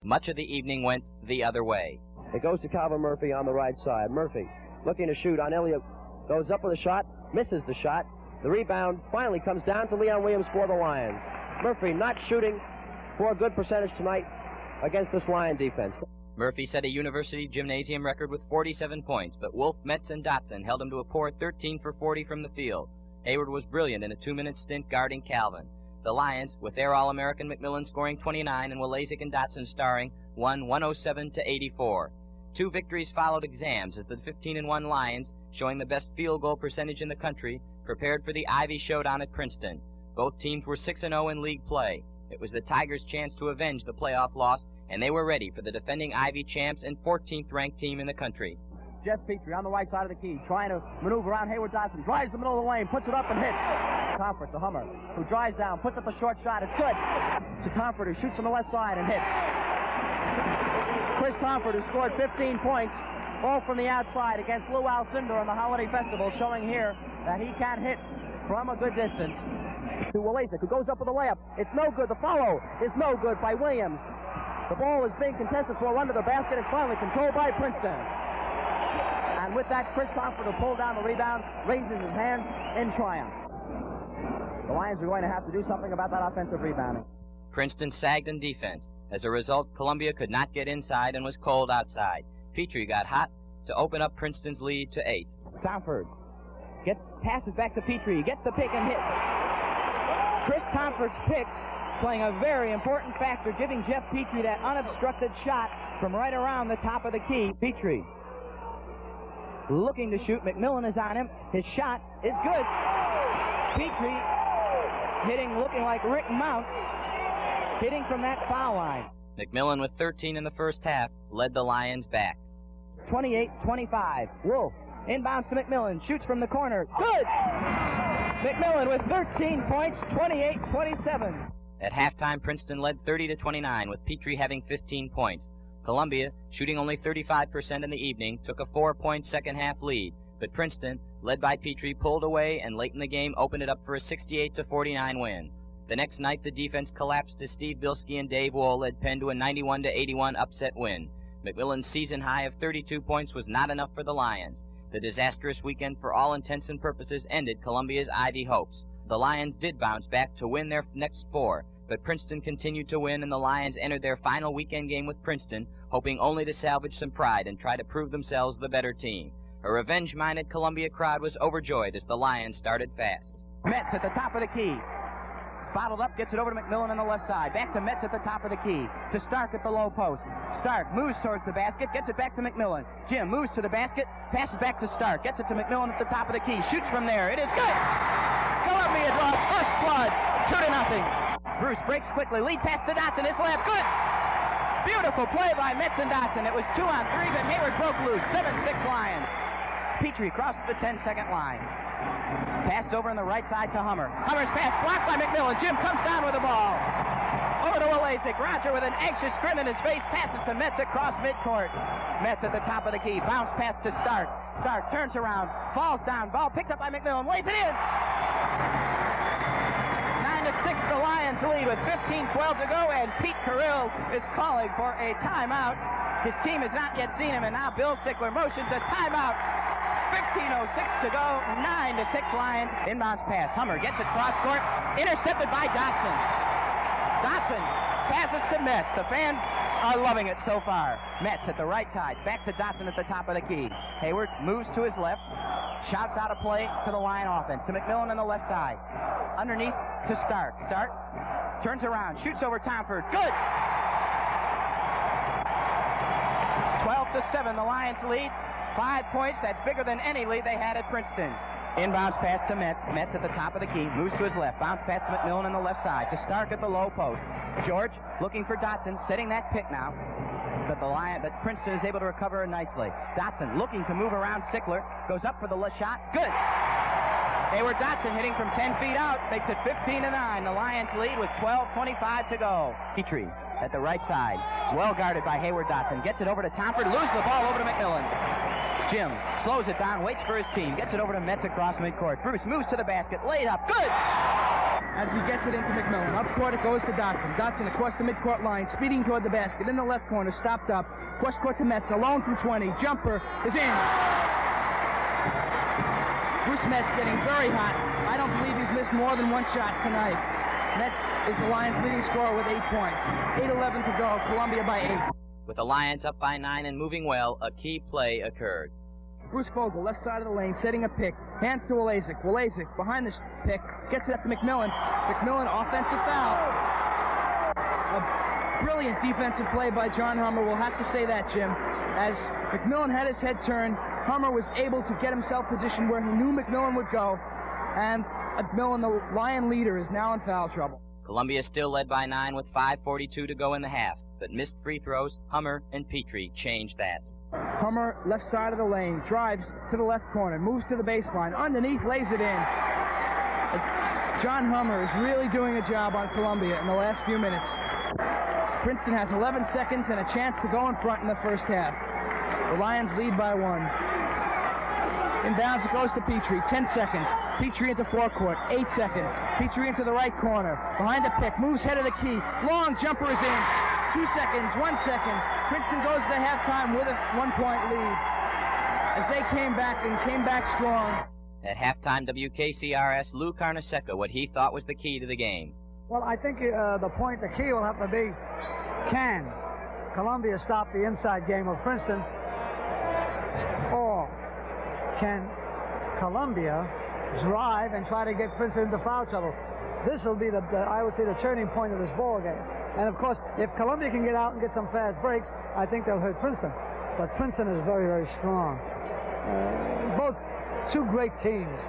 Much of the evening went the other way. It goes to Calvin Murphy on the right side. Murphy looking to shoot on Elliott. Goes up with a shot, misses the shot. The rebound finally comes down to Leon Williams for the Lions. Murphy not shooting for a good percentage tonight against this Lion defense. Murphy set a university gymnasium record with 47 points, but Wolf, Metz, and Dotson held him to a poor 13 for 40 from the field. Heyward was brilliant in a 2-minute stint guarding Calvin. The Lions, with their All-American McMillian scoring 29 and Walezik and Dotson starring, won 107-84. 2 victories followed exams as the 15-1 Lions, showing the best field goal percentage in the country, prepared for the Ivy Showdown at Princeton. Both teams were 6-0 in league play. It was the Tigers' chance to avenge the playoff loss, and they were ready for the defending Ivy champs and 14th-ranked team in the country. Jeff Petrie on the right side of the key, trying to maneuver around Heyward Dotson, drives the middle of the lane, puts it up and hits. Tomford, the Hummer, who drives down, puts up the short shot, it's good. To Tomford, who shoots on the left side and hits. Chris Tomford, who scored 15 points, all from the outside against Lou Alcindor in the Holiday Festival, showing here that he can hit from a good distance. To Walezik, who goes up with a layup. It's no good. The follow is no good by Williams. The ball is being contested for under the basket. It's finally controlled by Princeton. And with that, Chris Tomford will pull down the rebound, raises his hands in triumph. The Lions are going to have to do something about that offensive rebounding. Princeton sagged in defense. As a result, Columbia could not get inside and was cold outside. Petrie got hot to open up Princeton's lead to 8. Tomford passes back to Petrie, gets the pick and hits. Chris Tomford's picks playing a very important factor, giving Jeff Petrie that unobstructed shot from right around the top of the key. Petrie looking to shoot. McMillian is on him. His shot is good. Petrie hitting, looking like Rick Mount, hitting from that foul line. McMillian, with 13 in the first half, led the Lions back. 28-25. Wolf inbounds to McMillian, shoots from the corner. Good! McMillian with 13 points, 28-27. At halftime, Princeton led 30-29, with Petrie having 15 points. Columbia, shooting only 35% in the evening, took a 4-point second-half lead, but Princeton, led by Petrie, pulled away and late in the game opened it up for a 68-49 win. The next night, the defense collapsed as Steve Bilski and Dave Wohl led Penn to a 91-81 upset win. McMillian's season high of 32 points was not enough for the Lions. The disastrous weekend, for all intents and purposes, ended Columbia's Ivy hopes. The Lions did bounce back to win their next 4, but Princeton continued to win, and the Lions entered their final weekend game with Princeton, hoping only to salvage some pride and try to prove themselves the better team. A revenge-minded Columbia crowd was overjoyed as the Lions started fast. Metz at the top of the key. Bottled up, gets it over to McMillian on the left side. Back to Metz at the top of the key. To Stark at the low post. Stark moves towards the basket, gets it back to McMillian. Jim moves to the basket, passes back to Stark, gets it to McMillian at the top of the key. Shoots from there. It is good! Columbia draws first blood, 2-0. Bruce breaks quickly. Lead pass to Dotson. His lap. Good! Beautiful play by Metz and Dotson. It was 2-on-3, but Heyward broke loose. 7-6 Lions. Petrie crosses the 10-second line. Pass over on the right side to Hummer. Hummer's pass blocked by McMillian. Jim comes down with the ball. Over to Walezik. Roger with an anxious grin in his face passes to Metz across midcourt. Metz at the top of the key. Bounce pass to Stark. Stark turns around, falls down. Ball picked up by McMillian. Lays it in. 9-6 the Lions lead with 15-12 to go, and Pete Carrill is calling for a timeout. His team has not yet seen him, and now Bill Sickler motions a timeout. 15:06 to go, 9-6 Lions. Inbounds pass. Hummer gets it cross court, intercepted by Dotson. Dotson passes to Metz. The fans are loving it so far. Metz at the right side, back to Dotson at the top of the key. Heyward moves to his left, shouts out a play to the Lion offense. To McMillian on the left side. Underneath to Stark. Stark turns around, shoots over Tomford. Good! 12-7, the Lions lead. 5 points, that's bigger than any lead they had at Princeton. Inbounds pass to Metz. Metz at the top of the key, moves to his left. Bounce pass to McMillian on the left side. To Stark at the low post. George looking for Dotson, setting that pick now. But Princeton is able to recover nicely. Dotson looking to move around Sickler. Goes up for the shot. Good! Heyward Dotson hitting from 10 feet out. Makes it 15-9. The Lions lead with 12:25 to go. Petrie at the right side. Well guarded by Heyward Dotson. Gets it over to Tomford. Loses the ball over to McMillian. Jim slows it down, waits for his team. Gets it over to Metz across midcourt. Bruce moves to the basket. Laid up. Good! as he gets it into McMillan. Up court it goes to Dotson. Dotson across the midcourt line, speeding toward the basket. In the left corner, stopped up. Cross court to Metz, alone from 20. Jumper is in. Bruce Metz getting very hot. I don't believe he's missed more than one shot tonight. Metz is the Lions' leading scorer with 8 points. 8:11 to go, Columbia by 8. With the Lions up by 9 and moving well, a key play occurred. Bruce Vogel, left side of the lane, setting a pick. Hands to Walezik. Walezik behind the pick. Gets it up to McMillan. McMillan, offensive foul. A brilliant defensive play by John Hummer. We'll have to say that, Jim. As McMillan had his head turned, Hummer was able to get himself positioned where he knew McMillan would go. And McMillan, the Lion leader, is now in foul trouble. Columbia still led by 9 with 5:42 to go in the half, but missed free throws. Hummer and Petrie changed that. Hummer, left side of the lane, drives to the left corner, moves to the baseline, underneath, lays it in. John Hummer is really doing a job on Columbia in the last few minutes. Princeton has 11 seconds and a chance to go in front in the first half. The Lions lead by 1. Inbounds, it goes to Petrie, 10 seconds. Petrie into forecourt, 8 seconds. Petrie into the right corner, behind the pick, moves head of the key. Long jumper is in. 2 seconds, 1 second. Princeton goes to halftime with a 1-point lead. As they came back and came back strong. At halftime, WKCR asked Lou Carnesecca what he thought was the key to the game. Well, I think the key will have to be, can Columbia stop the inside game of Princeton, or can Columbia drive and try to get Princeton into foul trouble? This will be I would say, the turning point of this ball game. And of course, if Columbia can get out and get some fast breaks, I think they'll hurt Princeton. But Princeton is very, very strong. Both two great teams.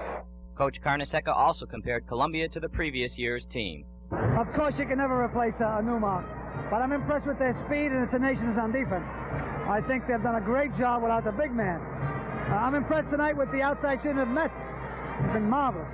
Coach Carnesecca also compared Columbia to the previous year's team. Of course, you can never replace Newmark, but I'm impressed with their speed and their tenacious on defense. I think they've done a great job without the big man. I'm impressed tonight with the outside shooting of Metz. It's been marvelous.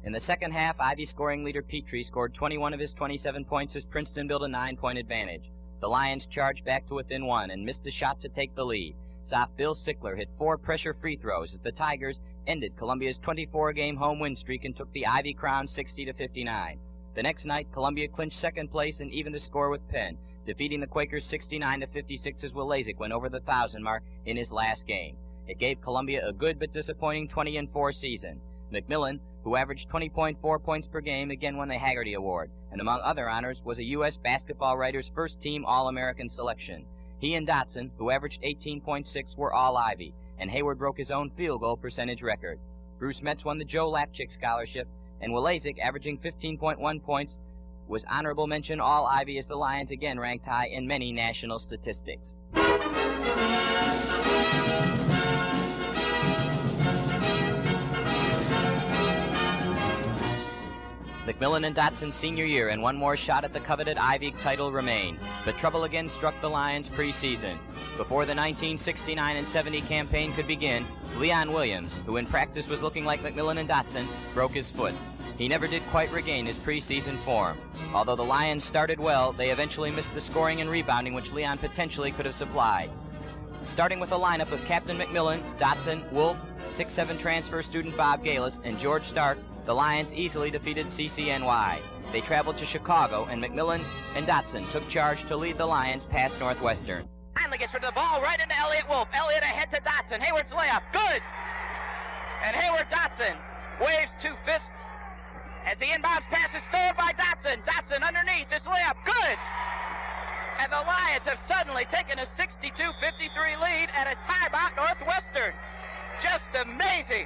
In the second half, Ivy scoring leader Petrie scored 21 of his 27 points as Princeton built a 9-point advantage. The Lions charged back to within 1 and missed a shot to take the lead. Soph Bill Sickler hit 4 pressure free throws as the Tigers ended Columbia's 24-game home win streak and took the Ivy crown 60-59. The next night, Columbia clinched second place and evened the score with Penn, defeating the Quakers 69-56 as Walezik went over the 1,000 mark in his last game. It gave Columbia a good but disappointing 20-4 season. McMillan, who averaged 20.4 points per game, again won the Haggerty Award, and among other honors was a U.S. Basketball Writers' first-team All-American selection. He and Dotson, who averaged 18.6, were All-Ivy, and Heyward broke his own field goal percentage record. Bruce Metz won the Joe Lapchick Scholarship, and Walezik, averaging 15.1 points, was honorable mention All-Ivy as the Lions again ranked high in many national statistics. McMillan and Dotson's senior year and one more shot at the coveted Ivy title remained, but trouble again struck the Lions preseason. Before the 1969 and 70 campaign could begin, Leon Williams, who in practice was looking like McMillan and Dotson, broke his foot. He never did quite regain his preseason form. Although the Lions started well, they eventually missed the scoring and rebounding which Leon potentially could have supplied. Starting with a lineup of Captain McMillan, Dotson, Wolf, 6'7" transfer student Bob Galis, and George Stark, the Lions easily defeated CCNY. They traveled to Chicago, and McMillan and Dotson took charge to lead the Lions past Northwestern. Finally gets rid of the ball right into Elliott Wolf. Elliott ahead to Dotson. Heyward's layup. Good! And Heyward Dotson waves 2 fists as the inbounds pass is stolen by Dotson. Dotson underneath this layup. Good! And the Lions have suddenly taken a 62-53 lead at a timeout Northwestern. Just amazing.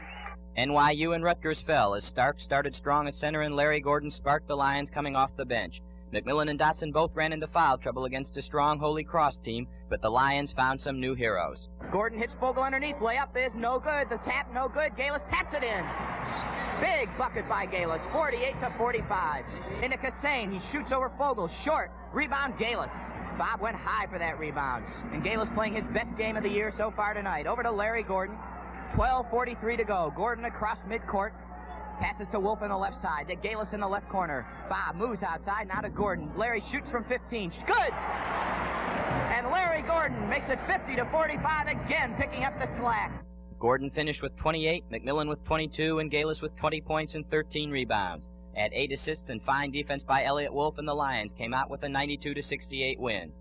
NYU and Rutgers fell as Stark started strong at center and Larry Gordon sparked the Lions coming off the bench. McMillan and Dotson both ran into foul trouble against a strong Holy Cross team, but the Lions found some new heroes. Gordon hits Vogel underneath. Layup is no good. The tap no good. Galis taps it in. Big bucket by Galis, 48-45. Into Kassane. He shoots over Vogel. Short. Rebound Galis. Bob went high for that rebound. And Galis playing his best game of the year so far tonight. Over to Larry Gordon. 12:43 to go. Gordon across midcourt. Passes to Wolf on the left side. To Galis in the left corner. Bob moves outside. Now to Gordon. Larry shoots from 15. Good! And Larry Gordon makes it 50-45 again, picking up the slack. Gordon finished with 28, McMillan with 22, and Galis with 20 points and 13 rebounds. At 8 assists and fine defense by Elliott Wolf, and the Lions came out with a 92-68 win.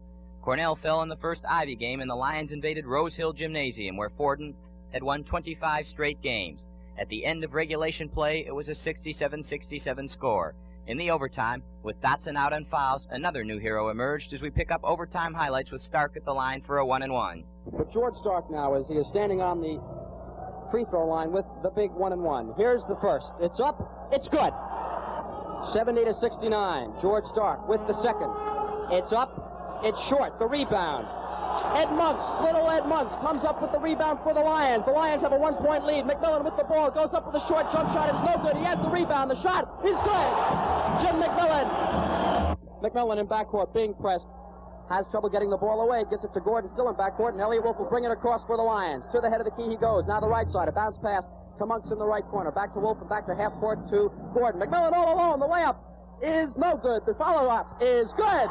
Cornell fell in the first Ivy game, and the Lions invaded Rose Hill Gymnasium, where Forden had won 25 straight games. At the end of regulation play, it was a 67-67 score. In the overtime, with Dotson out on fouls, another new hero emerged as we pick up overtime highlights with Stark at the line for a 1-and-1. But George Stark now, as he is standing on the free throw line with the big 1-and-1. Here's the first. It's up. It's good. 70-69. George Stark with the second. It's up. It's short. The rebound. Ed Monks, little Ed Monks, comes up with the rebound for the Lions. The Lions have a 1-point lead. McMillan with the ball, goes up with a short jump shot. It's no good. He has the rebound. The shot is good. Jim McMillan. McMillan in backcourt being pressed. Has trouble getting the ball away. Gives it to Gordon, still in backcourt, and Elliott Wolf will bring it across for the Lions. To the head of the key he goes. Now the right side. A bounce pass to Monks in the right corner. Back to Wolf and back to half court to Gordon. McMillan all alone. The layup is no good. The follow-up is good.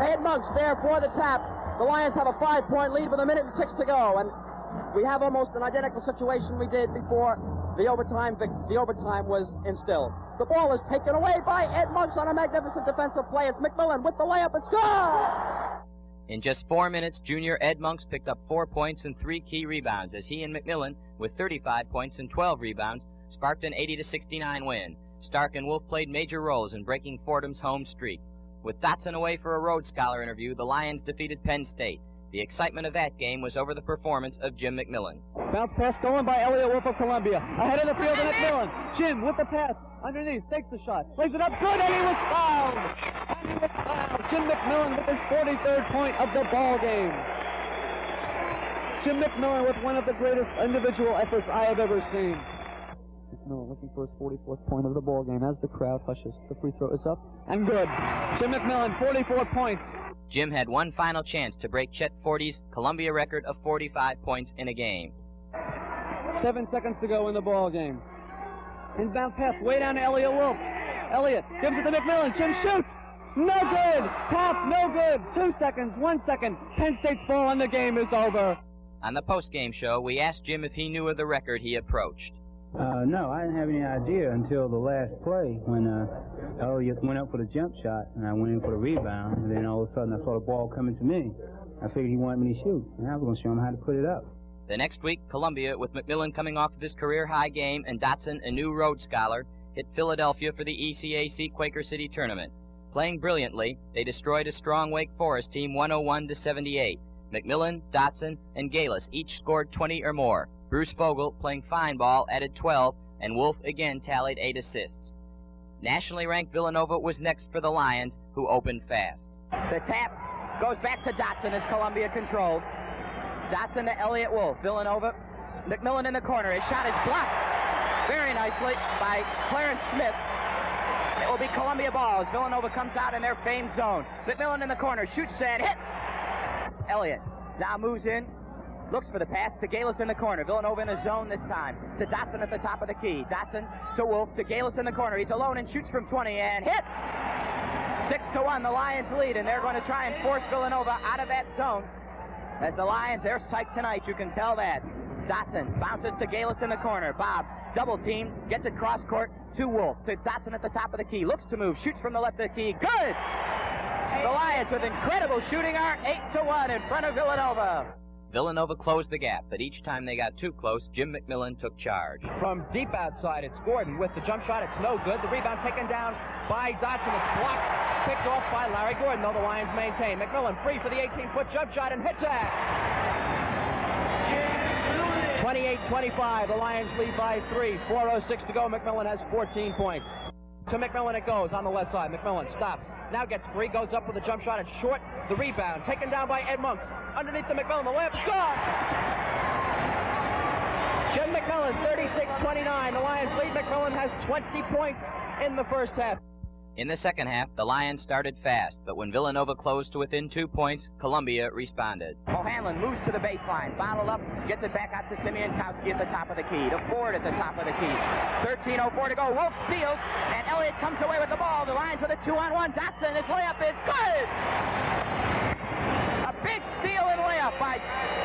Ed Monks there for the tap. The Lions have a 5-point lead with 1:06 to go, and we have almost an identical situation we did before the overtime was instilled. The ball is taken away by Ed Monks on a magnificent defensive play. It's McMillan with the layup. It's good! In just 4 minutes, junior Ed Monks picked up 4 points and 3 key rebounds as he and McMillan, with 35 points and 12 rebounds, sparked an 80-69 win. Stark and Wolf played major roles in breaking Fordham's home streak. With Dotson away for a Rhodes Scholar interview, the Lions defeated Penn State. The excitement of that game was over the performance of Jim McMillan. Bounce pass stolen by Elliott Wolf of Columbia. Ahead of the field to McMillan. Jim with the pass. Underneath, takes the shot. Lays it up good, and he was fouled. Jim McMillan with his 43rd point of the ball game. Jim McMillan with one of the greatest individual efforts I have ever seen. McMillan looking for his 44th point of the ball game as the crowd hushes. The free throw is up and good. Jim McMillan, 44 points. Jim had one final chance to break Chet Forte's Columbia record of 45 points in a game. 7 seconds to go in the ball game. Inbound pass way down to Elliott Wolf. Elliott gives it to McMillan. Jim shoots. No good. Tap, no good. 2 seconds, 1 second. Penn State's ball and the game is over. On the post-game show, we asked Jim if he knew of the record he approached. No, I didn't have any idea until the last play when Elliott went up for the jump shot and I went in for the rebound. And then all of a sudden I saw the ball coming to me. I figured he wanted me to shoot, and I was going to show him how to put it up. The next week, Columbia, with McMillan coming off of his career-high game and Dotson, a new Rhodes Scholar, hit Philadelphia for the ECAC Quaker City tournament. Playing brilliantly, they destroyed a strong Wake Forest team 101-78. McMillan, Dotson, and Galis each scored 20 or more. Bruce Vogel, playing fine ball, added 12, and Wolf again tallied 8 assists. Nationally ranked Villanova was next for the Lions, who opened fast. The tap goes back to Dotson as Columbia controls. Dotson to Elliott Wolf. Villanova. McMillan in the corner. His shot is blocked very nicely by Clarence Smith. It will be Columbia ball as Villanova comes out in their famed zone. McMillan in the corner. Shoots and hits. Elliott now moves in. Looks for the pass to Galis in the corner. Villanova in a zone this time. To Dotson at the top of the key. Dotson to Wolf. To Galis in the corner. He's alone and shoots from 20 and hits. 6-1, the Lions lead, and they're going to try and force Villanova out of that zone. As the Lions, they're psyched tonight, you can tell that. Dotson bounces to Galis in the corner. Bob, double team, gets it cross court to Wolf. To Dotson at the top of the key. Looks to move, shoots from the left of the key. Good! The Lions with incredible shooting art, 8-1 in front of Villanova. Villanova closed the gap, but each time they got too close, Jim McMillan took charge. From deep outside, it's Gordon with the jump shot. It's no good. The rebound taken down by Dotson. It's blocked, picked off by Larry Gordon, though the Lions maintain. McMillan free for the 18-foot jump shot and hits that. 28-25, the Lions lead by 3. 4:06 to go. McMillan has 14 points. To McMillan it goes on the left side. McMillan stops. Now gets free, goes up with a jump shot. It's short. The rebound taken down by Ed Monks. Underneath the McMillan, the layup, score! Jim McMillan, 36-29. The Lions lead. McMillan has 20 points in the first half. In the second half, the Lions started fast, but when Villanova closed to within 2 points, Columbia responded. O'Hanlon moves to the baseline, bottled up, gets it back out to Simeon Kowski at the top of the key, to Ford at the top of the key. 13:04 to go. Wolf steals, and Elliott comes away with the ball. The Lions with a 2-on-1. Dotson, his layup is good! A big steal and layup by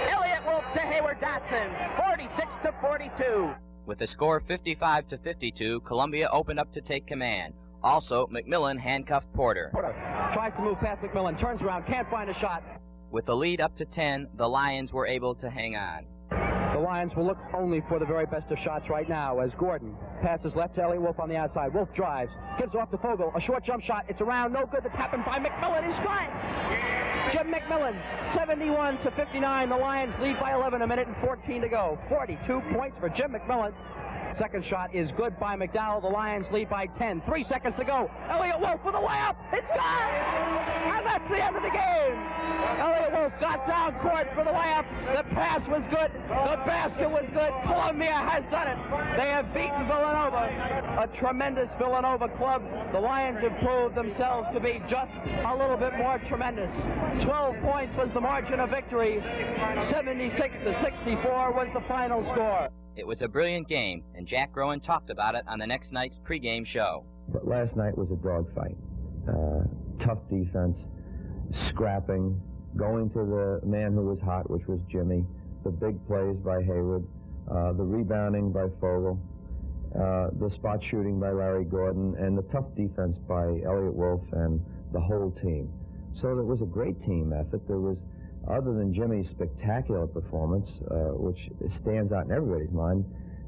Elliott Wolf to Heyward Dotson, 46-42. With the score 55-52, Columbia opened up to take command. Also, McMillian handcuffed Porter. Porter tries to move past McMillian, turns around, can't find a shot. With the lead up to 10, the Lions were able to hang on. The Lions will look only for the very best of shots right now as Gordon passes left to Elliot Wolf on the outside. Wolf drives, gives off to Fogel, a short jump shot. It's around, no good. The tap in by McMillian is strike. Jim McMillian, 71-59. The Lions lead by 11, a minute and 14 to go. 42 points for Jim McMillian. Second shot is good by McDowell. The Lions lead by 10. 3 seconds to go. Elliot Wolf with a layup. It's gone! And that's the end of the game. Elliot Wolf got down court for the layup. The pass was good. The basket was good. Columbia has done it. They have beaten Villanova, a tremendous Villanova club. The Lions have proved themselves to be just a little bit more tremendous. 12 points was the margin of victory. 76-64 was the final score. It was a brilliant game, and Jack Rowan talked about it on the next night's pregame show. But last night was a dogfight. Tough defense, scrapping, going to the man who was hot, which was Jimmy, the big plays by Heyward, the rebounding by Fogel, the spot shooting by Larry Gordon, and the tough defense by Elliot Wolf and the whole team. So it was a great team effort. There was, other than Jimmy's spectacular performance, which stands out in everybody's mind,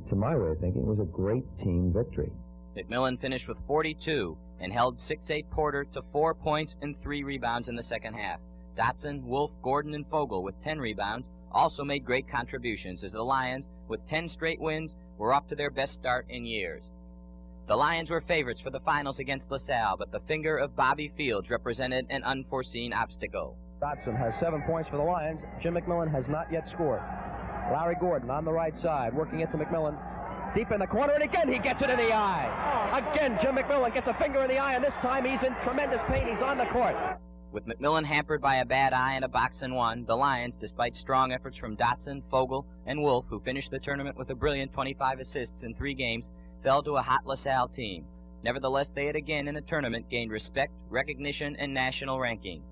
to my way of thinking, it was a great team victory. McMillian finished with 42 and held 6'8" Porter to 4 points and 3 rebounds in the second half. Dotson, Wolf, Gordon, and Fogel with 10 rebounds also made great contributions as the Lions, with 10 straight wins, were off to their best start in years. The Lions were favorites for the finals against LaSalle, but the finger of Bobby Fields represented an unforeseen obstacle. Dotson has 7 points for the Lions. Jim McMillian has not yet scored. Larry Gordon on the right side, working it to McMillian. Deep in the corner, and again he gets it in the eye. Again, Jim McMillian gets a finger in the eye, and this time he's in tremendous pain. He's on the court. With McMillian hampered by a bad eye and a box and one, the Lions, despite strong efforts from Dotson, Fogel, and Wolf, who finished the tournament with a brilliant 25 assists in 3 games, fell to a hot LaSalle team. Nevertheless, they had again in a tournament gained respect, recognition, and national ranking.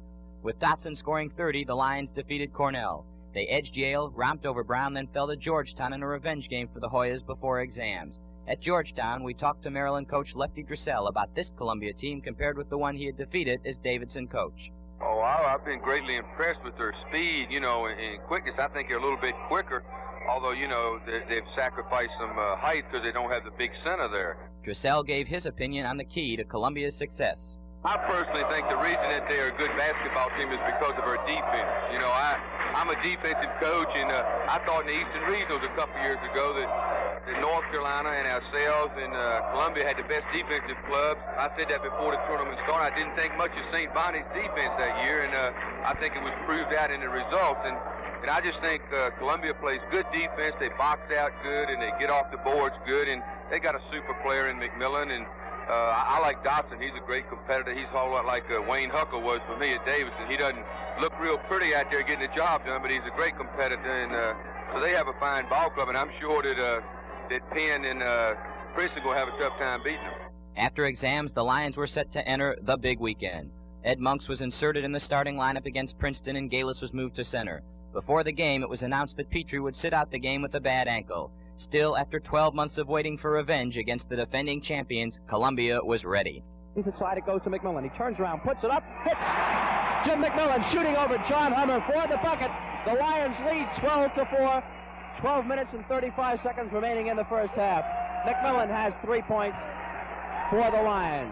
With Dotson scoring 30, the Lions defeated Cornell. They edged Yale, romped over Brown, then fell to Georgetown in a revenge game for the Hoyas before exams. At Georgetown, we talked to Maryland coach Lefty Dressel about this Columbia team compared with the one he had defeated as Davidson coach. Oh, I've been greatly impressed with their speed, and quickness. I think they're a little bit quicker, although, they've sacrificed some height because they don't have the big center there. Dressel gave his opinion on the key to Columbia's success. I personally think the reason that they are a good basketball team is because of our defense. I'm a defensive coach, and I thought in the Eastern Regionals a couple years ago that North Carolina and ourselves and Columbia had the best defensive clubs. I said that before the tournament started. I didn't think much of St. Bonnie's defense that year, and I think it was proved out in the results. And I just think Columbia plays good defense. They box out good, and they get off the boards good, and they got a super player in McMillian. And I like Dotson. He's a great competitor. He's a whole lot like Wayne Huckle was for me at Davidson. He doesn't look real pretty out there getting the job done, but he's a great competitor. And so they have a fine ball club, and I'm sure that Penn and Princeton will have a tough time beating them. After exams, the Lions were set to enter the big weekend. Ed Monks was inserted in the starting lineup against Princeton, and Galis was moved to center. Before the game, it was announced that Petrie would sit out the game with a bad ankle. Still, after 12 months of waiting for revenge against the defending champions, Columbia was ready. Inside it goes to McMillian. He turns around, puts it up, hits. Jim McMillian shooting over John Hummer for the bucket. The Lions lead 12-4. 12 minutes and 35 seconds remaining in the first half. McMillian has 3 points for the Lions.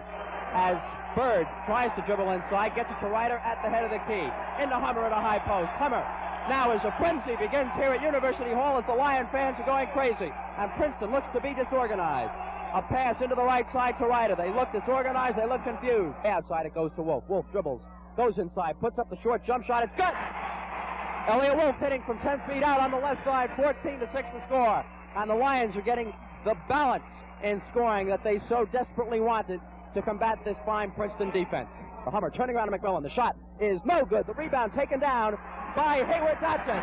As Bird tries to dribble inside, gets it to Ryder at the head of the key. Into Hummer at a high post. Hummer now as a frenzy begins here at University Hall as the Lion fans are going crazy. And Princeton looks to be disorganized. A pass into the right side to Ryder. They look disorganized. They look confused. Outside it goes to Wolf. Wolf dribbles. Goes inside. Puts up the short jump shot. It's good. Elliot Wolf hitting from 10 feet out on the left side. 14-6 the score. And the Lions are getting the balance in scoring that they so desperately wanted to combat this fine Princeton defense. The Hummer turning around to McMillian. The shot is no good. The rebound taken down by Heyward Dotson.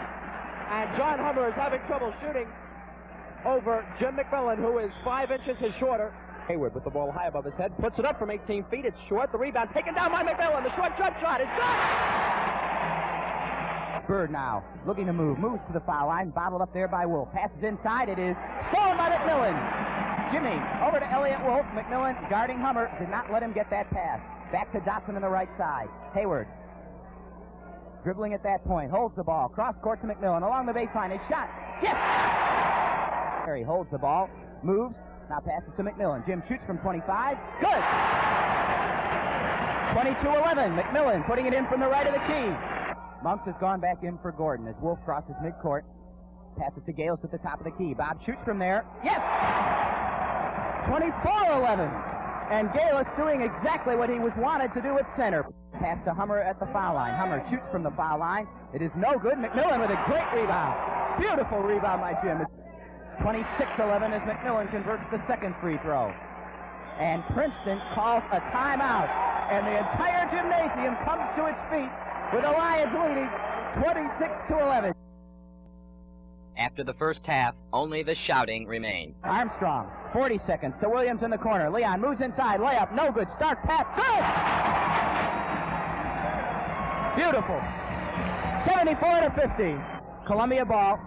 And John Hummer is having trouble shooting over Jim McMillian, who is 5 inches his shorter. Heyward with the ball high above his head. Puts it up from 18 feet. It's short. The rebound taken down by McMillian. The short jump shot is good. Bird now looking to move. Moves to the foul line. Bottled up there by Wolf. Passes inside. It is stolen by McMillan. Jimmy over to Elliott Wolf. McMillan guarding Hummer. Did not let him get that pass. Back to Dotson on the right side. Heyward dribbling at that point. Holds the ball. Cross court to McMillan. Along the baseline. His shot. Yes! He holds the ball. Moves. Now passes to McMillan. Jim shoots from 25. Good! 22-11. McMillan putting it in from the right of the key. Monks has gone back in for Gordon as Wolf crosses midcourt. Passes to Gales at the top of the key. Bob shoots from there. Yes! 24-11. And Gales doing exactly what he was wanted to do at center. Pass to Hummer at the foul line. Hummer shoots from the foul line. It is no good. McMillan with a great rebound. Beautiful rebound by Jim. It's 26-11 as McMillan converts the second free throw. And Princeton calls a timeout. And the entire gymnasium comes to its feet with the Lions leading 26-11. After the first half, only the shouting remained. Armstrong, 40 seconds to Williams in the corner. Leon moves inside, layup, no good. Stark tap, good! Beautiful. 74-50. Columbia ball.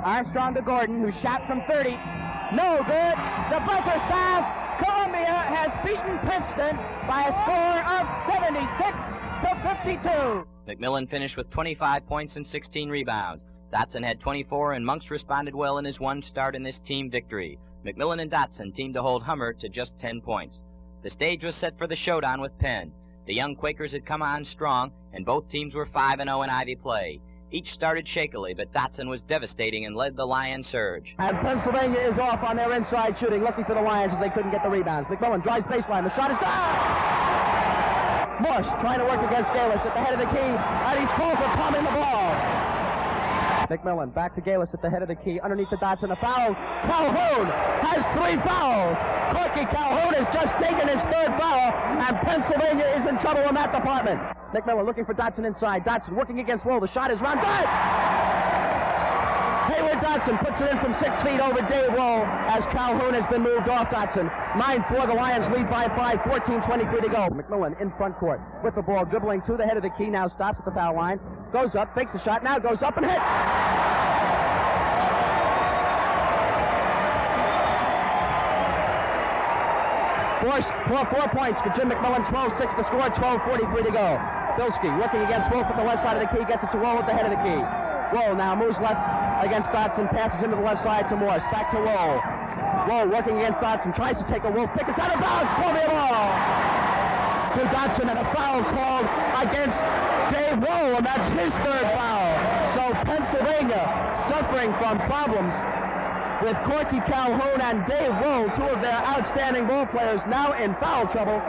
Armstrong to Gordon, who shot from 30. No good. The buzzer sounds. Columbia has beaten Princeton by a score of 76-52. McMillan finished with 25 points and 16 rebounds. Dotson had 24, and Monks responded well in his one start in this team victory. McMillan and Dotson teamed to hold Hummer to just 10 points. The stage was set for the showdown with Penn. The young Quakers had come on strong, and both teams were 5-0 in Ivy play. Each started shakily, but Dotson was devastating and led the Lion surge. And Pennsylvania is off on their inside shooting, looking for the Lions as they couldn't get the rebounds. McMillan drives baseline. The shot is down! Morse trying to work against Galis at the head of the key, and he's called for pumping the ball. McMillan back to Galis at the head of the key, underneath the Dotson. A foul. Calhoun has 3 fouls. Corky Calhoun has just taken his 3rd foul, and Pennsylvania is in trouble in that department. McMillan looking for Dotson inside. Dotson working against Wool. The shot is round. Good! Heyward Dotson puts it in from 6 feet over Dave Wool as Calhoun has been moved off Dotson. 9-4, the Lions lead by 5, 14-23 to go. McMillan in front court with the ball, dribbling to the head of the key, now stops at the foul line. Goes up, fakes the shot, now goes up and hits! Four points for Jim McMillan, 12-6 the score, 12:43 to go. Bilski working against Wolf at the left side of the key, gets it to Wool at the head of the key. Wool now moves left against Dotson, passes into the left side to Morse, back to Wool. Wool working against Dotson, tries to take a Wolf pick, it's out of bounds, Columbia ball! To Dotson, and a foul called against Dave Wool, and that's his 3rd foul. So Pennsylvania suffering from problems with Corky Calhoun and Dave Wool, 2 of their outstanding ball players, now in foul trouble.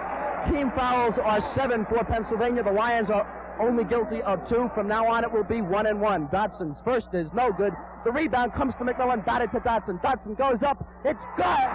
Team fouls are 7 for Pennsylvania. The Lions are only guilty of 2. From now on, it will be 1-1. Dotson's first is no good. The rebound comes to McMillan, batted to Dotson. Dotson goes up. It's good!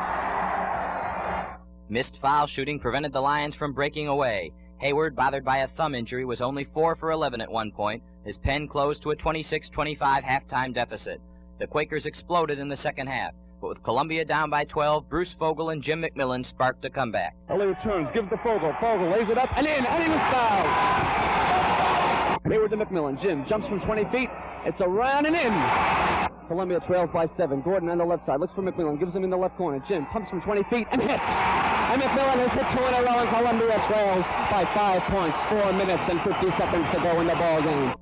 Missed foul shooting prevented the Lions from breaking away. Heyward, bothered by a thumb injury, was only 4 for 11 at one point. His Penn closed to a 26-25 halftime deficit. The Quakers exploded in the second half, but with Columbia down by 12, Bruce Fogel and Jim McMillan sparked a comeback. Elliott turns, gives to Fogel. Fogel lays it up and in, and he was fouled. Heyward to McMillan. Jim jumps from 20 feet. It's around and in. Columbia trails by 7. Gordon on the left side looks for McMillan, gives him in the left corner. Jim pumps from 20 feet and hits. And McMillan has hit 2 in a row, and Columbia trails by 5 points. 4 minutes and 50 seconds to go in the ball game.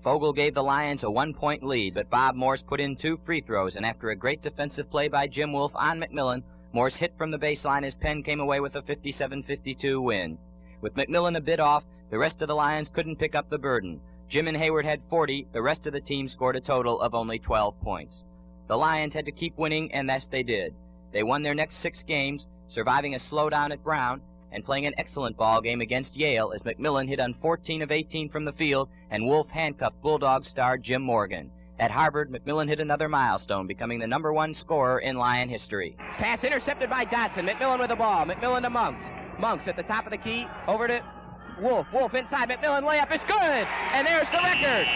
Fogel gave the Lions a 1-point lead, but Bob Morse put in 2 free throws, and after a great defensive play by Jim Wolf on McMillan, Morse hit from the baseline as Penn came away with a 57-52 win. With McMillan a bit off, the rest of the Lions couldn't pick up the burden. Jim and Heyward had 40, the rest of the team scored a total of only 12 points. The Lions had to keep winning, and thus they did. They won their next 6 games, surviving a slowdown at Brown, and playing an excellent ball game against Yale as McMillan hit on 14 of 18 from the field and Wolf handcuffed Bulldog star Jim Morgan. At Harvard, McMillan hit another milestone, becoming the #1 scorer in Lion history. Pass intercepted by Dotson. McMillan with the ball. McMillan to Monks. Monks at the top of the key. Over to Wolf. Wolf inside. McMillan layup is good. And there's the record.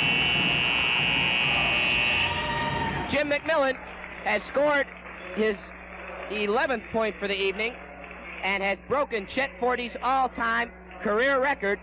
Jim McMillan has scored his 11th point for the evening and has broken Chet Fortey's all-time career record.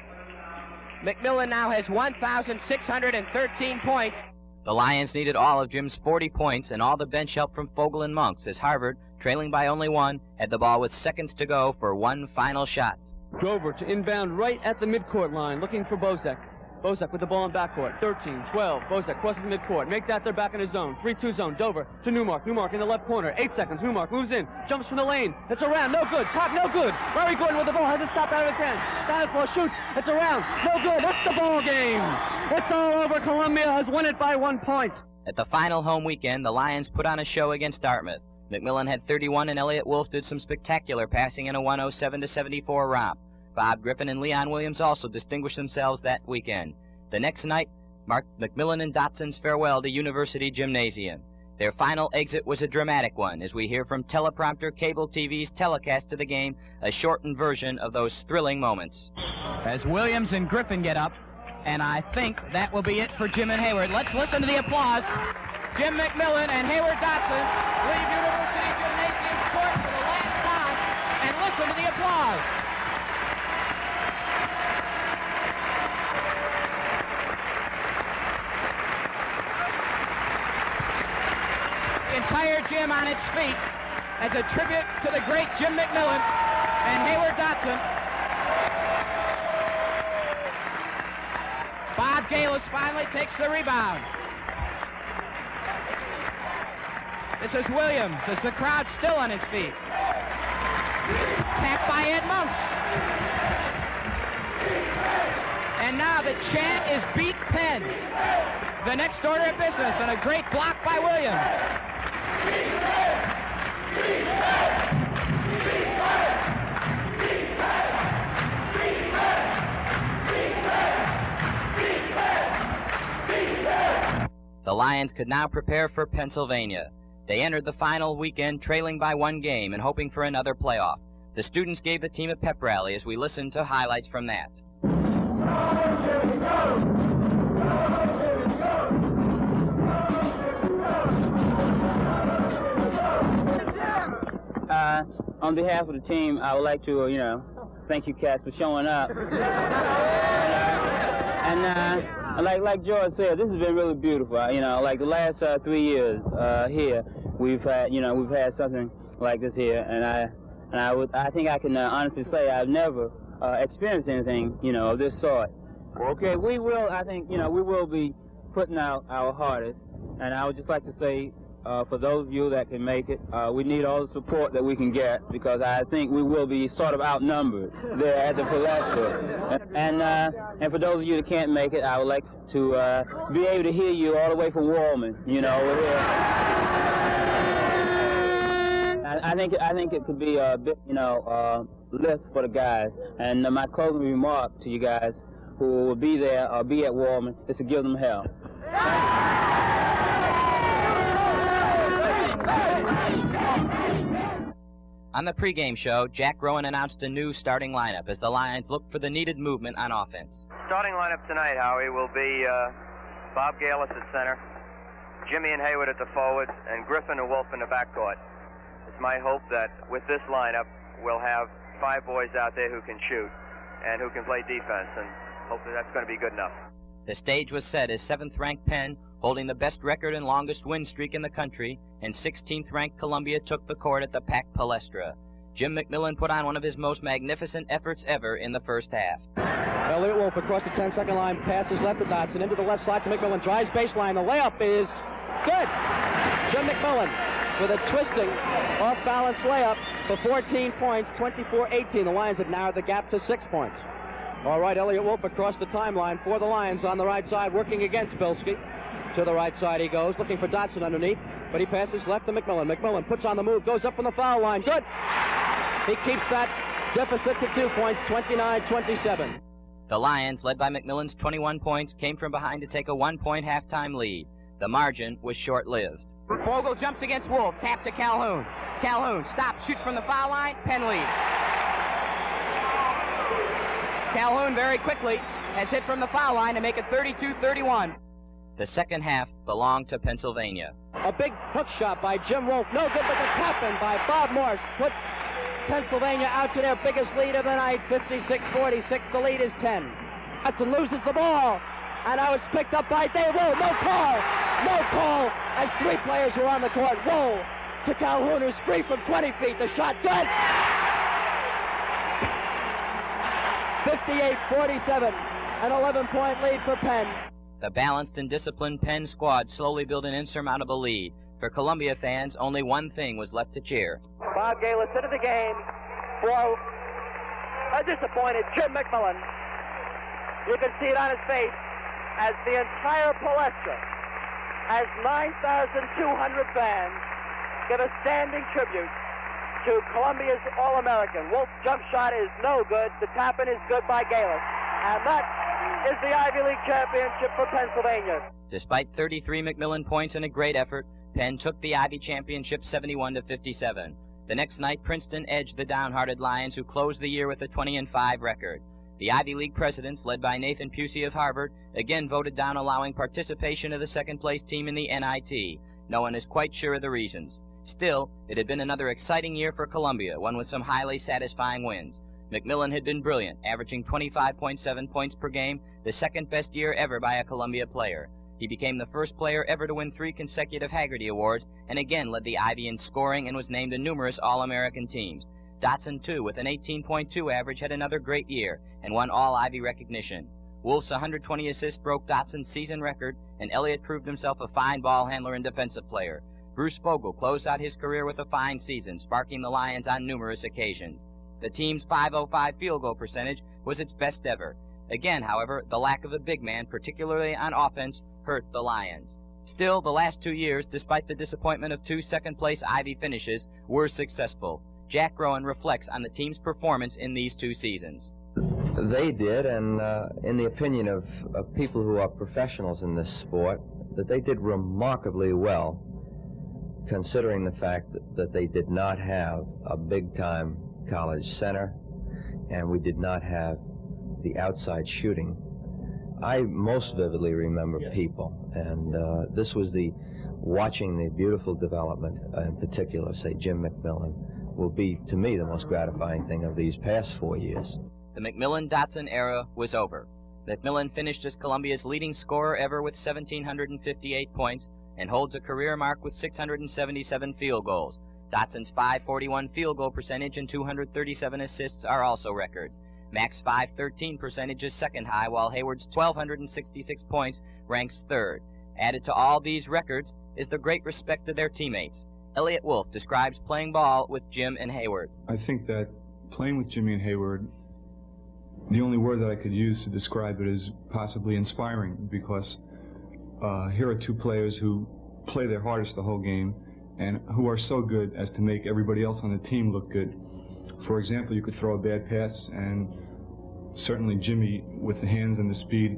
McMillan now has 1,613 points. The Lions needed all of Jim's 40 points and all the bench help from Fogel and Monks as Harvard, trailing by only one, had the ball with seconds to go for one final shot. Grover to inbound right at the midcourt line, looking for Bozek. Bozek with the ball in backcourt. 13, 12. Bozek crosses midcourt. Make that they're back in his zone. 3-2 zone. Dover to Newmark. Newmark in the left corner. 8 seconds. Newmark moves in. Jumps from the lane. It's around. No good. Top no good. Larry Gordon with the ball. Hasn't stopped out of his hand. Stanislaw shoots. It's around. No good. That's the ball game. It's all over. Columbia has won it by 1 point. At the final home weekend, the Lions put on a show against Dartmouth. McMillan had 31 and Elliott Wolf did some spectacular passing in a 107-74 romp. Bob Griffin and Leon Williams also distinguished themselves that weekend. The next night marked McMillan and Dotson's farewell to University Gymnasium. Their final exit was a dramatic one, as we hear from teleprompter cable TV's telecast of the game, a shortened version of those thrilling moments. As Williams and Griffin get up, and I think that will be it for Jim and Heyward. Let's listen to the applause. Jim McMillan and Heyward Dotson leave University Gymnasium's court for the last time, and listen to the applause. Entire gym on its feet as a tribute to the great Jim McMillan and Heyward Dotson. Bob Galis finally takes the rebound. This is Williams as the crowd's still on his feet. Tapped by Ed Monks. And now the chant is beat Penn. The next order of business, and a great block by Williams. The Lions could now prepare for Pennsylvania. They entered the final weekend trailing by 1 game and hoping for another playoff. The students gave the team a pep rally as we listened to highlights from that. On behalf of the team, I would like to, thank you, cats, for showing up. And like George said, this has been really beautiful. Like the last 3 years here, we've had something like this here, and I think I can honestly say I've never experienced anything, of this sort. Okay, we will be putting out our hardest, and I would just like to say, for those of you that can make it, we need all the support that we can get, because I think we will be sort of outnumbered there at the Palestra. And for those of you that can't make it, I would like to be able to hear you all the way from Walman. We're here. I think it could be a bit, lift for the guys. And my closing remark to you guys who will be there or be at Walman is to give them hell. On the pregame show, Jack Rowan announced a new starting lineup as the Lions looked for the needed movement on offense. Starting lineup tonight, Howie, will be Bob Galis at center, Jimmy and Heyward at the forwards, and Griffin and Wolf in the backcourt. It's my hope that with this lineup, we'll have 5 boys out there who can shoot and who can play defense, and hopefully that's going to be good enough. The stage was set as 7th-ranked Penn, holding the best record and longest win streak in the country, and 16th-ranked Columbia took the court at the packed Palestra. Jim McMillan put on one of his most magnificent efforts ever in the first half. Elliott Wolf across the 10-second line, passes left to Dotson, into the left side to McMillan, drives baseline, the layup is good! Jim McMillan with a twisting, off-balance layup for 14 points, 24-18. The Lions have narrowed the gap to 6 points. All right, Elliott Wolf across the timeline for the Lions on the right side, working against Bilski. To the right side he goes, looking for Dotson underneath, but he passes left to McMillan. McMillan puts on the move, goes up from the foul line. Good! He keeps that deficit to 2 points, 29-27. The Lions, led by McMillan's 21 points, came from behind to take a 1-point halftime lead. The margin was short-lived. Fogel jumps against Wolf, tap to Calhoun. Calhoun stops, shoots from the foul line, Penn leads. Calhoun very quickly has hit from the foul line to make it 32-31. The second half belonged to Pennsylvania. A big hook shot by Jim Wolf. No good, but the tap-in by Bob Morse puts Pennsylvania out to their biggest lead of the night, 56-46. The lead is 10. Dotson loses the ball, and now it's picked up by Dave Wool. No call! No call, as 3 players were on the court. Wool to Calhoun, who's free from 20 feet. The shot good! 58-47, an 11-point lead for Penn. The balanced and disciplined Penn squad slowly built an insurmountable lead. For Columbia fans, only one thing was left to cheer. Bob Galis into the game for a disappointed Jim McMillian. You can see it on his face as the entire palestra, as 9,200 fans give a standing tribute to Columbia's All-American. Wolf's jump shot is no good. The tap-in is good by Galis. And that is the Ivy League championship for Pennsylvania. Despite 33 McMillian points and a great effort, Penn took the Ivy championship 71-57. The next night, Princeton edged the downhearted Lions, who closed the year with a 20-5 record. The Ivy League presidents, led by Nathan Pusey of Harvard, again voted down allowing participation of the second-place team in the NIT. No one is quite sure of the reasons. Still, it had been another exciting year for Columbia, one with some highly satisfying wins. McMillian had been brilliant, averaging 25.7 points per game, the second-best year ever by a Columbia player. He became the first player ever to win 3 consecutive Haggerty Awards, and again led the Ivy in scoring and was named to numerous All-American teams. Dotson, too, with an 18.2 average, had another great year and won All-Ivy recognition. Wolf's 120 assists broke Dotson's season record, and Elliott proved himself a fine ball handler and defensive player. Bruce Vogel closed out his career with a fine season, sparking the Lions on numerous occasions. The team's .505 field goal percentage was its best ever. Again, however, the lack of a big man, particularly on offense, hurt the Lions. Still, the last 2 years, despite the disappointment of 2 second-place Ivy finishes, were successful. Jack Rowan reflects on the team's performance in these 2 seasons. They did, and in the opinion of people who are professionals in this sport, that they did remarkably well, considering the fact that they did not have a big-time college center, and we did not have the outside shooting. I most vividly remember people, and this was watching the beautiful development, in particular, say, Jim McMillian, will be, to me, the most gratifying thing of these past 4 years. The McMillian-Dotson era was over. McMillian finished as Columbia's leading scorer ever with 1,758 points and holds a career mark with 677 field goals. Dotson's .541 field goal percentage and 237 assists are also records. Mac's .513 percentage is second high, while Heyward's 1,266 points ranks third. Added to all these records is the great respect of their teammates. Elliott Wolf describes playing ball with Jim and Heyward. I think that playing with Jimmy and Heyward, the only word that I could use to describe it is possibly inspiring, because here are 2 players who play their hardest the whole game and who are so good as to make everybody else on the team look good. For example, you could throw a bad pass, and certainly Jimmy, with the hands and the speed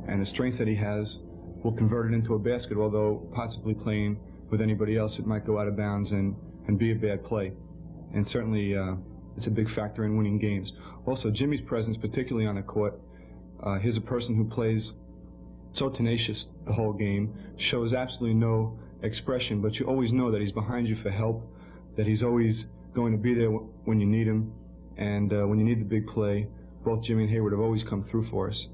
and the strength that he has, will convert it into a basket, although possibly playing with anybody else it might go out of bounds and be a bad play. And certainly it's a big factor in winning games. Also, Jimmy's presence, particularly on the court, he's a person who plays so tenacious the whole game, shows absolutely no expression, but you always know that he's behind you for help, that he's always going to be there when you need him, and when you need the big play, both Jimmy and Heyward have always come through for us.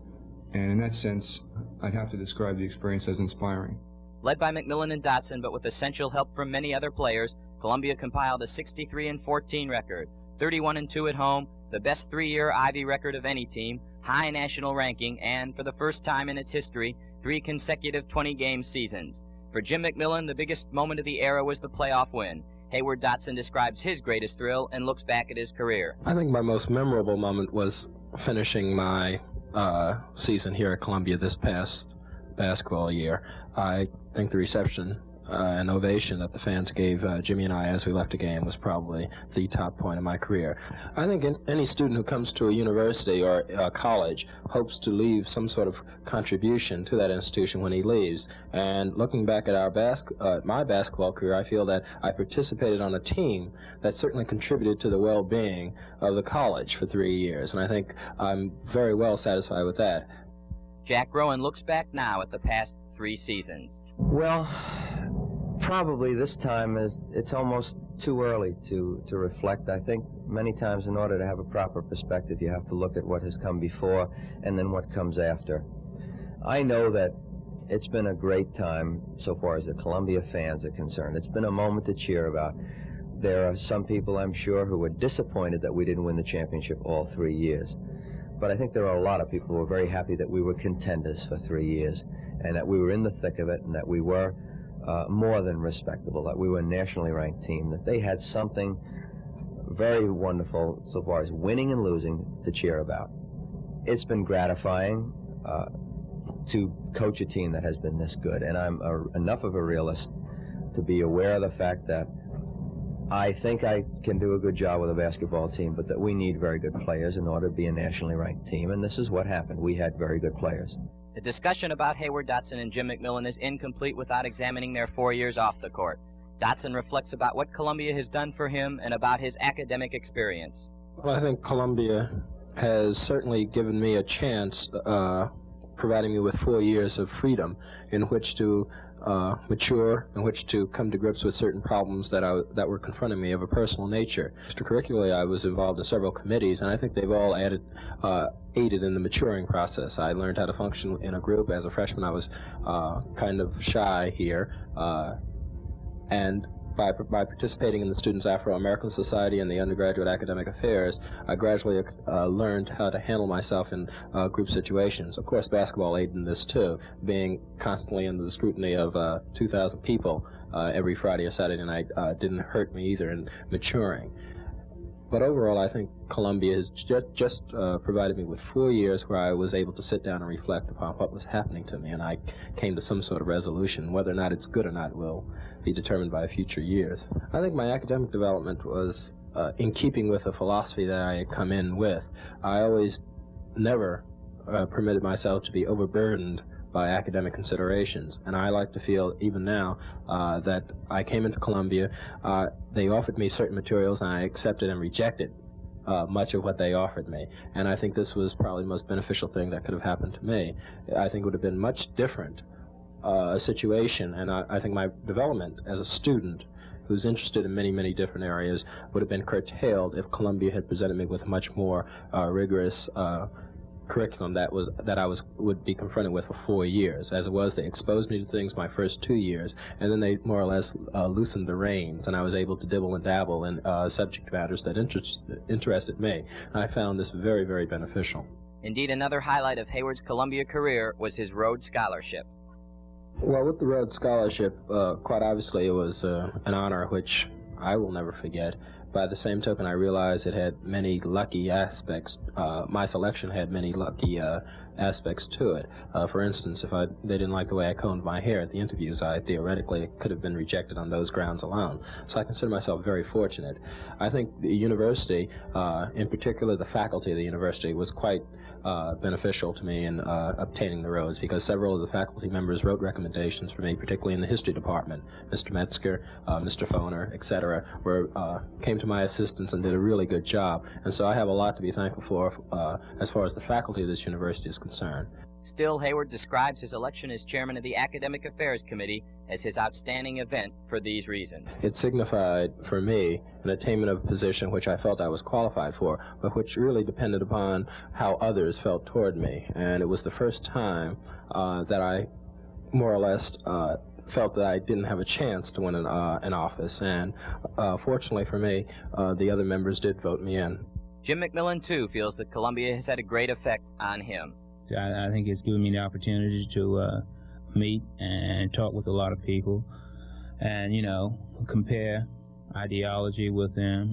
And in that sense, I'd have to describe the experience as inspiring. Led by McMillian and Dotson, but with essential help from many other players, Columbia compiled a 63-14 record, 31-2 at home, the best 3-year Ivy record of any team, high national ranking, and, for the first time in its history, 3 consecutive 20-game seasons. For Jim McMillian, the biggest moment of the era was the playoff win. Heyward Dotson describes his greatest thrill and looks back at his career. I think my most memorable moment was finishing my season here at Columbia this past basketball year. I think the reception and ovation that the fans gave Jimmy and I as we left the game was probably the top point of my career. I think any student who comes to a university or a college hopes to leave some sort of contribution to that institution when he leaves. And looking back at my basketball career, I feel that I participated on a team that certainly contributed to the well-being of the college for 3 years, and I think I'm very well satisfied with that. Jack Rowan looks back now at the past 3 seasons. Well, probably this time it's almost too early to reflect. I think many times in order to have a proper perspective, you have to look at what has come before and then what comes after. I know that it's been a great time so far as the Columbia fans are concerned. It's been a moment to cheer about. There are some people, I'm sure, who were disappointed that we didn't win the championship all 3 years. But I think there are a lot of people who are very happy that we were contenders for 3 years and that we were in the thick of it and that we were more than respectable, that we were a nationally ranked team, that they had something very wonderful so far as winning and losing to cheer about. It's been gratifying to coach a team that has been this good, and I'm enough of a realist to be aware of the fact that I think I can do a good job with a basketball team, but that we need very good players in order to be a nationally ranked team, and this is what happened. We had very good players. The discussion about Heyward Dotson and Jim McMillian is incomplete without examining their 4 years off the court. Dotson reflects about what Columbia has done for him and about his academic experience. Well, I think Columbia has certainly given me a chance, providing me with 4 years of freedom in which to mature, in which to come to grips with certain problems that were confronting me of a personal nature. Extracurricularly, I was involved in several committees, and I think they've all aided in the maturing process. I learned how to function in a group. As a freshman, I was kind of shy here, and by participating in the Students Afro-American Society and the Undergraduate Academic Affairs, I gradually learned how to handle myself in group situations. Of course, basketball aided in this too, being constantly under the scrutiny of 2,000 people every Friday or Saturday night didn't hurt me either in maturing. But overall, I think Columbia has just provided me with 4 years where I was able to sit down and reflect upon what was happening to me, and I came to some sort of resolution. Whether or not it's good or not will be determined by future years. I think my academic development was in keeping with the philosophy that I had come in with. I always never permitted myself to be overburdened by academic considerations, and I like to feel even now that I came into Columbia, they offered me certain materials and I accepted and rejected much of what they offered me, and I think this was probably the most beneficial thing that could have happened to me. I think it would have been much different a situation, and I think my development as a student who's interested in many, many different areas would have been curtailed if Columbia had presented me with a much more rigorous curriculum that would be confronted with for 4 years. As it was, they exposed me to things my first 2 years, and then they more or less loosened the reins, and I was able to dibble and dabble in subject matters that interested me. And I found this very, very beneficial. Indeed, another highlight of Heyward's Columbia career was his Rhodes Scholarship. Well, with the Rhodes Scholarship, quite obviously it was an honor which I will never forget. By the same token, I realized it had many lucky aspects. My selection had many lucky aspects to it. For instance, if they didn't like the way I combed my hair at the interviews, I theoretically could have been rejected on those grounds alone. So I consider myself very fortunate. I think the university, in particular the faculty of the university, was quite beneficial to me in obtaining the Rhodes, because several of the faculty members wrote recommendations for me, particularly in the history department. Mr. Metzger, Mr. Foner, etc., came to my assistance and did a really good job. And so I have a lot to be thankful for as far as the faculty of this university is concerned. Still, Heyward describes his election as chairman of the Academic Affairs Committee as his outstanding event for these reasons. It signified for me an attainment of a position which I felt I was qualified for, but which really depended upon how others felt toward me. And it was the first time that I more or less felt that I didn't have a chance to win an office. And fortunately for me, the other members did vote me in. Jim McMillian, too, feels that Columbia has had a great effect on him. I think it's given me the opportunity to meet and talk with a lot of people and, compare ideology with them,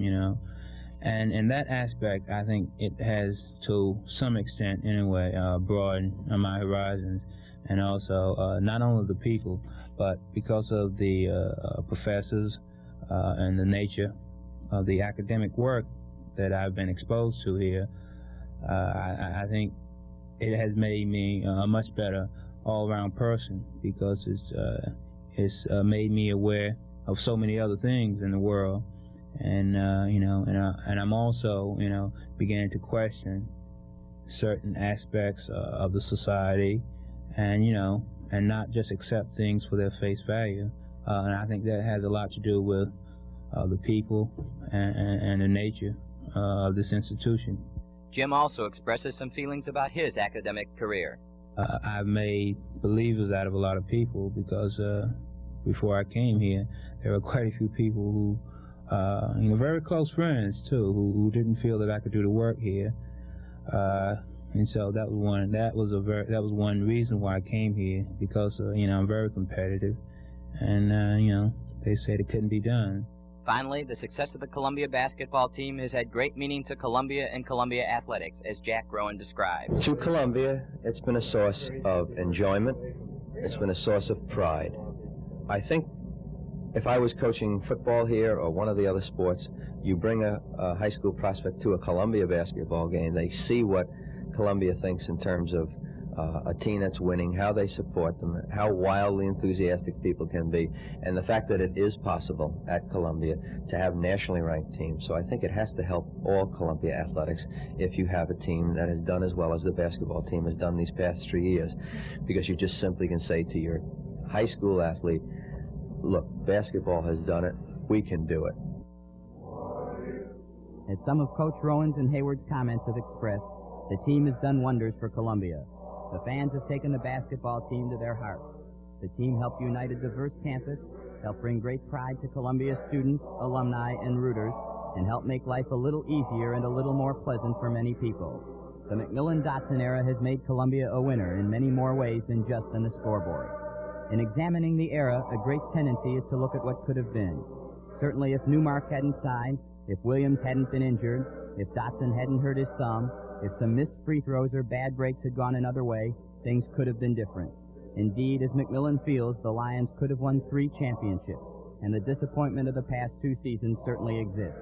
And in that aspect, I think it has, to some extent anyway, broadened my horizons. And also, not only the people, but because of the professors and the nature of the academic work that I've been exposed to here, I think it has made me a much better all-around person, because it's made me aware of so many other things in the world, and and I'm also beginning to question certain aspects of the society, and and not just accept things for their face value, and I think that has a lot to do with the people and the nature of this institution. Jim also expresses some feelings about his academic career. I've made believers out of a lot of people because before I came here, there were quite a few people who, very close friends too, who didn't feel that I could do the work here, and so that was one reason why I came here, because I'm very competitive, and they said it couldn't be done. Finally, the success of the Columbia basketball team has had great meaning to Columbia and Columbia athletics, as Jack Rowan describes. To Columbia, it's been a source of enjoyment. It's been a source of pride. I think if I was coaching football here or one of the other sports, you bring a high school prospect to a Columbia basketball game, they see what Columbia thinks in terms of a team that's winning, how they support them, how wildly enthusiastic people can be, and the fact that it is possible at Columbia to have nationally ranked teams. So I think it has to help all Columbia athletics if you have a team that has done as well as the basketball team has done these past 3 years, because you just simply can say to your high school athlete, look, basketball has done it, we can do it. As some of Coach Rowan's and Heyward's comments have expressed, the team has done wonders for Columbia. The fans have taken the basketball team to their hearts. The team helped unite a diverse campus, helped bring great pride to Columbia students, alumni, and rooters, and helped make life a little easier and a little more pleasant for many people. The McMillian-Dotson era has made Columbia a winner in many more ways than just on the scoreboard. In examining the era, a great tendency is to look at what could have been. Certainly if Newmark hadn't signed, if Williams hadn't been injured, if Dotson hadn't hurt his thumb, if some missed free throws or bad breaks had gone another way, things could have been different. Indeed, as McMillian feels, the Lions could have won 3 championships, and the disappointment of the past 2 seasons certainly exists.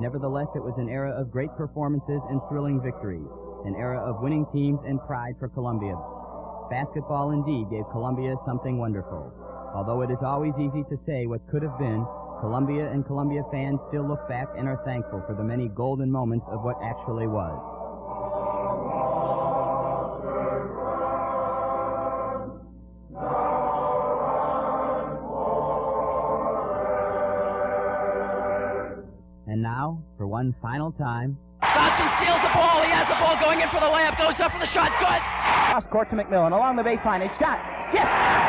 Nevertheless, it was an era of great performances and thrilling victories, an era of winning teams and pride for Columbia. Basketball indeed gave Columbia something wonderful. Although it is always easy to say what could have been, Columbia and Columbia fans still look back and are thankful for the many golden moments of what actually was. And now, for one final time, Dotson steals the ball. He has the ball going in for the layup. Goes up for the shot. Good. cross court to McMillian along the baseline. His shot. Yes.